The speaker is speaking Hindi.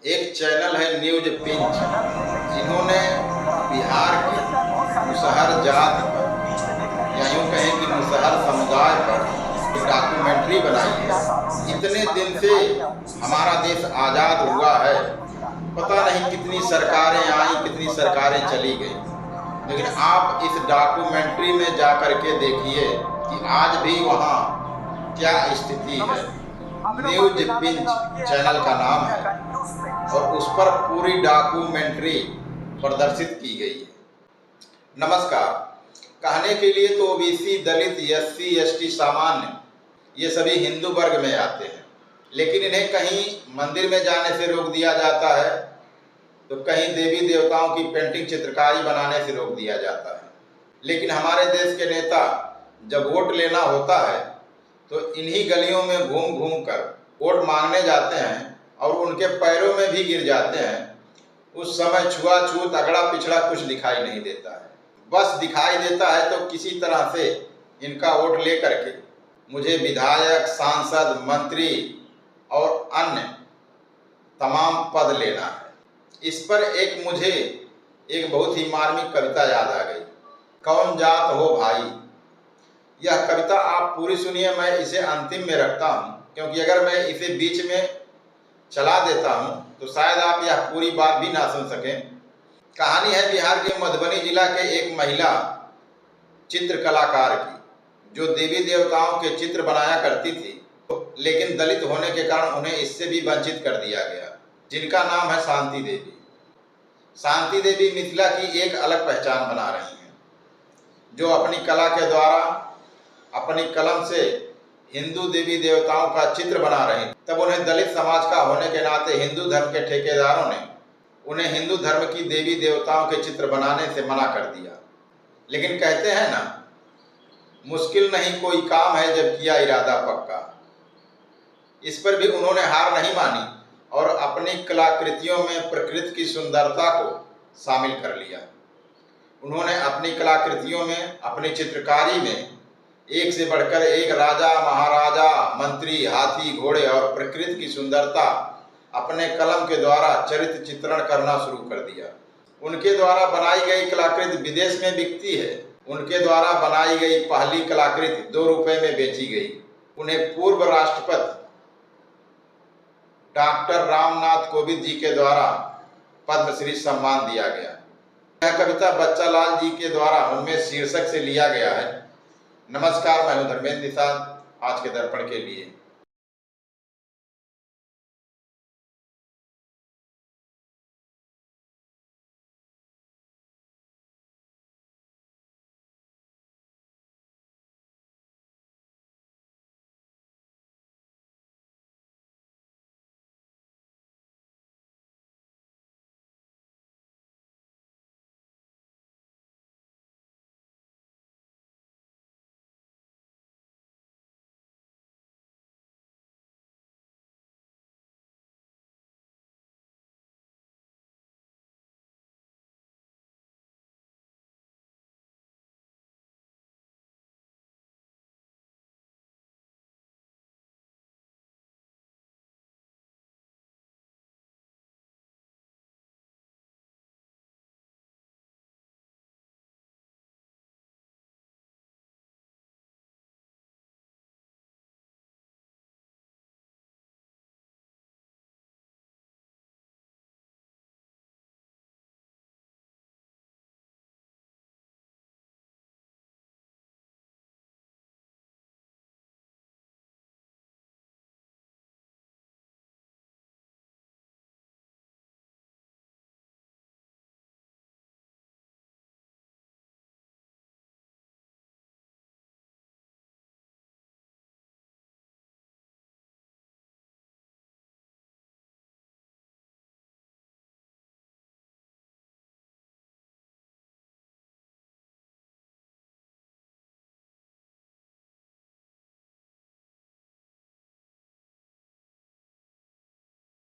एक चैनल है न्यूज पिंच। इन्होंने बिहार के मुसहर जात पर, या यूँ कहें कि मुसहर समुदाय पर एक डॉक्यूमेंट्री बनाई है। इतने दिन से हमारा देश आज़ाद हुआ है, पता नहीं कितनी सरकारें आई, कितनी सरकारें चली गई, लेकिन आप इस डॉक्यूमेंट्री में जा कर के देखिए कि आज भी वहाँ क्या स्थिति है। न्यूज पिंच चैनल का नाम है और उस पर पूरी डॉक्यूमेंट्री प्रदर्शित की गई है। नमस्कार। कहने के लिए तो ओबीसी, दलित, एससी, एसटी, सामान्य ये सभी हिंदू वर्ग में आते हैं, लेकिन इन्हें कहीं मंदिर में जाने से रोक दिया जाता है, तो कहीं देवी देवताओं की पेंटिंग चित्रकारी बनाने से रोक दिया जाता है। लेकिन हमारे देश के नेता जब वोट लेना होता है तो इन्हीं गलियों में घूम घूम कर वोट मांगने जाते हैं और उनके पैरों में भी गिर जाते हैं। उस समय छुआछूत, अगड़ा पिछड़ा कुछ दिखाई नहीं देता है। बस दिखाई देता है तो किसी तरह से इनका वोट ले करके मुझे विधायक, सांसद, मंत्री और अन्य तमाम पद लेना है। इस पर मुझे एक बहुत ही मार्मिक कविता याद आ गई। कौन जात हो भाई। यह कविता आप पूरी सुनिए, मैं इसे अंतिम में रखता हूँ, क्योंकि अगर मैं इसे बीच में चला देता हूँ तो शायद आप यह पूरी बात भी ना सुन सकें। कहानी है बिहार के मधुबनी जिला के एक महिला चित्र कलाकार की, जो देवी देवताओं के चित्र बनाया करती थी, लेकिन दलित होने के कारण उन्हें इससे भी वंचित कर दिया गया, जिनका नाम है शांति देवी। शांति देवी मिथिला की एक अलग पहचान बना रही हैं, जो अपनी कला के द्वारा, अपनी कलम से हिंदू देवी देवताओं का चित्र बना रहे। तब उन्हें दलित समाज का होने के नाते हिंदू धर्म के ठेकेदारों ने उन्हें हिंदू धर्म की देवी देवताओं के चित्र बनाने से मना कर दिया। लेकिन कहते हैं ना, मुश्किल नहीं कोई काम है जब किया इरादा पक्का। इस पर भी उन्होंने हार नहीं मानी और अपनी कलाकृतियों में प्रकृति की सुंदरता को शामिल कर लिया। उन्होंने अपनी कलाकृतियों में, अपनी चित्रकारी में एक से बढ़कर एक राजा, महाराजा, मंत्री, हाथी, घोड़े और प्रकृति की सुंदरता अपने कलम के द्वारा चरित्र चित्रण करना शुरू कर दिया। उनके द्वारा बनाई गई कलाकृति विदेश में बिकती है। उनके द्वारा बनाई गई पहली कलाकृति 2 रुपए में बेची गई। उन्हें पूर्व राष्ट्रपति डॉक्टर रामनाथ कोविंद जी के द्वारा पद्मश्री सम्मान दिया गया। यह कविता बच्चालाल जी के द्वारा उनमें शीर्षक से लिया गया है। नमस्कार, मैं हूं धर्मेंद्र निषाद, आज के दर्पण के लिए।